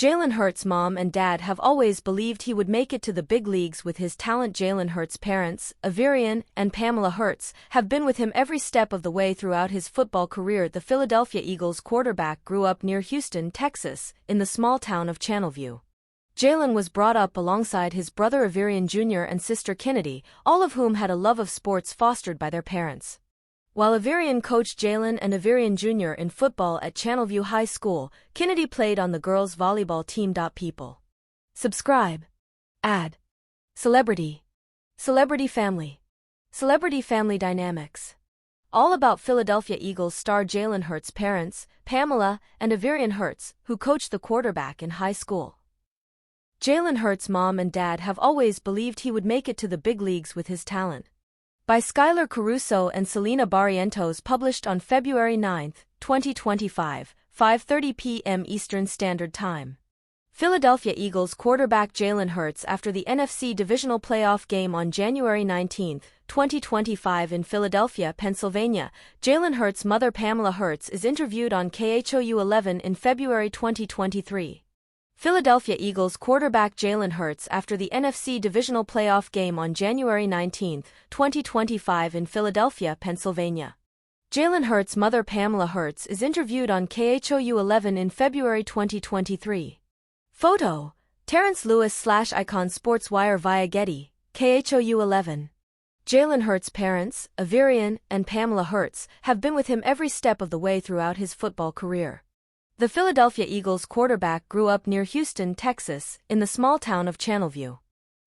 Jalen Hurts' mom and dad have always believed he would make it to the big leagues with his talent. Jalen Hurts' parents, Averion and Pamela Hurts, have been with him every step of the way throughout his football career. The Philadelphia Eagles quarterback grew up near Houston, Texas, in the small town of Channelview. Jalen was brought up alongside his brother Averion Jr. and sister Kynnedy, all of whom had a love of sports fostered by their parents. While Averion coached Jalen and Averion Jr. in football at Channelview High School, Kynnedy played on the girls' volleyball team.PEOPLE. Subscribe. Ad. Celebrity. Celebrity family. Celebrity family dynamics. All about Philadelphia Eagles star Jalen Hurts' parents, Pamela and Averion Hurts, who coached the quarterback in high school. Jalen Hurts' mom and dad have always believed he would make it to the big leagues with his talent. By Skylar Caruso and Selena Barrientos, published on February 9, 2025, 5:30 p.m. Eastern Standard Time. Philadelphia Eagles quarterback Jalen Hurts after the NFC Divisional Playoff game on January 19, 2025 in Philadelphia, Pennsylvania. Jalen Hurts' mother Pamela Hurts is interviewed on KHOU 11 in February 2023. Philadelphia Eagles quarterback Jalen Hurts after the NFC Divisional Playoff game on January 19, 2025 in Philadelphia, Pennsylvania. Jalen Hurts' mother Pamela Hurts is interviewed on KHOU 11 in February 2023. Photo: Terrence Lewis/Icon SportsWire via Getty, KHOU 11. Jalen Hurts' parents, Averion and Pamela Hurts, have been with him every step of the way throughout his football career. The Philadelphia Eagles quarterback grew up near Houston, Texas, in the small town of Channelview.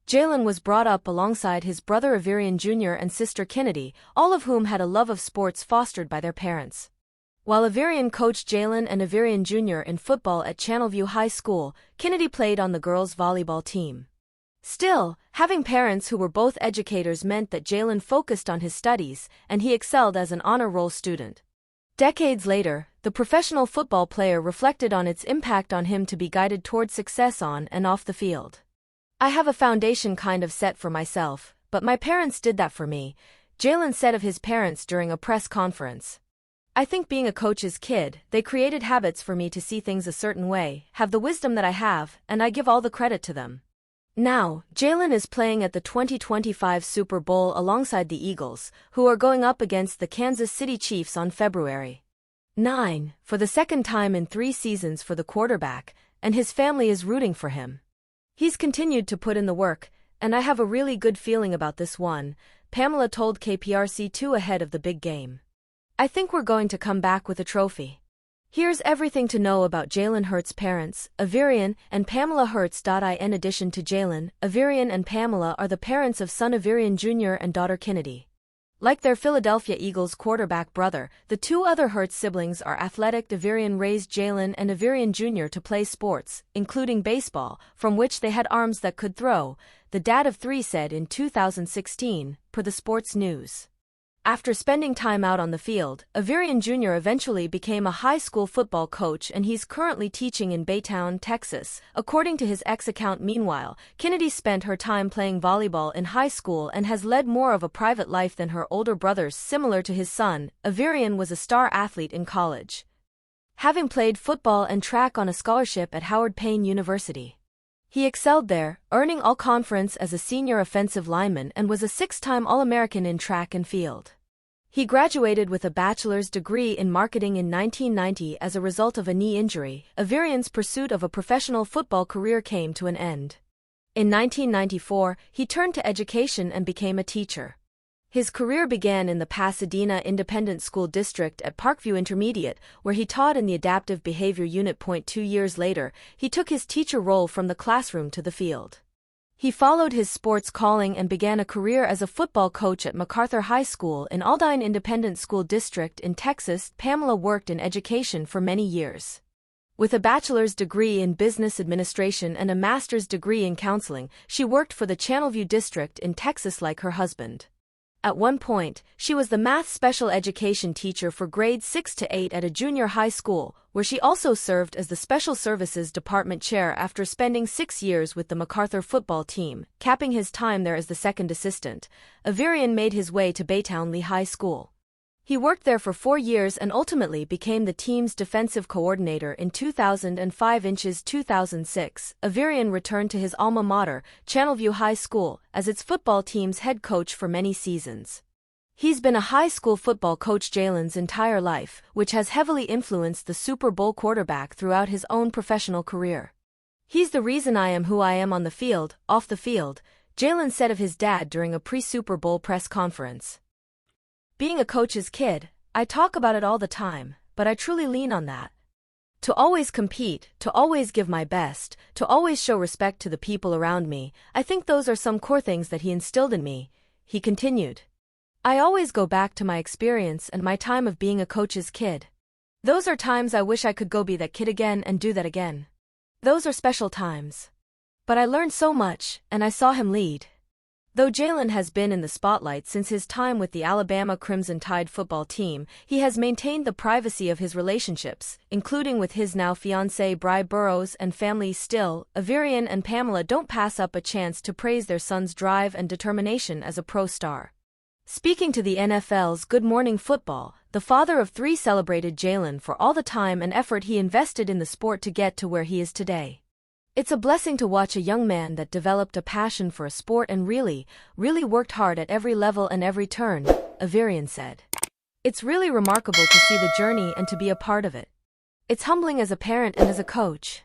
Jalen was brought up alongside his brother Averion Jr. and sister Kynnedy, all of whom had a love of sports fostered by their parents. While Averion coached Jalen and Averion Jr. in football at Channelview High School, Kynnedy played on the girls' volleyball team. Still, having parents who were both educators meant that Jalen focused on his studies, and he excelled as an honor roll student. Decades later, the professional football player reflected on its impact on him to be guided toward success on and off the field. "I have a foundation kind of set for myself, but my parents did that for me," Jalen said of his parents during a press conference. "I think being a coach's kid, they created habits for me to see things a certain way, have the wisdom that I have, and I give all the credit to them." Now, Jalen is playing at the 2025 Super Bowl alongside the Eagles, who are going up against the Kansas City Chiefs on February 9, for the second time in 3 seasons for the quarterback, and his family is rooting for him. "He's continued to put in the work, and I have a really good feeling about this one," Pamela told KPRC2 ahead of the big game. "I think we're going to come back with a trophy." Here's everything to know about Jalen Hurts' parents, Averion and Pamela Hurts. In addition to Jalen, Averion and Pamela are the parents of son Averion Jr. and daughter Kynnedy. Like their Philadelphia Eagles quarterback brother, the 2 other Hurts siblings are athletic. Averion raised Jalen and Averion Jr. to play sports, including baseball, from which they had arms that could throw, the dad of 3 said in 2016, per the Sports News. After spending time out on the field, Averion Jr. eventually became a high school football coach, and he's currently teaching in Baytown, Texas, according to his ex account. Meanwhile, Kynnedy spent her time playing volleyball in high school and has led more of a private life than her older brothers. Similar to his son, Averion was a star athlete in college, having played football and track on a scholarship at Howard Payne University. He excelled there, earning All-Conference as a senior offensive lineman and was a 6-time All-American in track and field. He graduated with a bachelor's degree in marketing in 1990 as a result of a knee injury. Averion's pursuit of a professional football career came to an end. In 1994, he turned to education and became a teacher. His career began in the Pasadena Independent School District at Parkview Intermediate, where he taught in the Adaptive Behavior Unit. 2 years later, he took his teacher role from the classroom to the field. He followed his sports calling and began a career as a football coach at MacArthur High School in Aldine Independent School District in Texas. Pamela worked in education for many years. With a bachelor's degree in business administration and a master's degree in counseling, she worked for the Channelview District in Texas like her husband. At one point, she was the math special education teacher for grades 6 to 8 at a junior high school, where she also served as the Special Services Department chair after spending 6 years with the MacArthur football team, capping his time there as the second assistant. Averion made his way to Baytown Lee High School. He worked there for 4 years and ultimately became the team's defensive coordinator in 2005. In 2006, Averion returned to his alma mater, Channelview High School, as its football team's head coach for many seasons. He's been a high school football coach Jalen's entire life, which has heavily influenced the Super Bowl quarterback throughout his own professional career. "He's the reason I am who I am on the field, off the field," Jalen said of his dad during a pre-Super Bowl press conference. "Being a coach's kid, I talk about it all the time, but I truly lean on that. To always compete, to always give my best, to always show respect to the people around me, I think those are some core things that he instilled in me," he continued. "I always go back to my experience and my time of being a coach's kid. Those are times I wish I could go be that kid again and do that again. Those are special times. But I learned so much, and I saw him lead." Though Jalen has been in the spotlight since his time with the Alabama Crimson Tide football team, he has maintained the privacy of his relationships, including with his now fiancée Bri Burrows and family. Still, Averion and Pamela don't pass up a chance to praise their son's drive and determination as a pro star. Speaking to the NFL's Good Morning Football, the father of 3 celebrated Jalen for all the time and effort he invested in the sport to get to where he is today. "It's a blessing to watch a young man that developed a passion for a sport and really worked hard at every level and every turn," Averion said. "It's really remarkable to see the journey and to be a part of it. It's humbling as a parent and as a coach."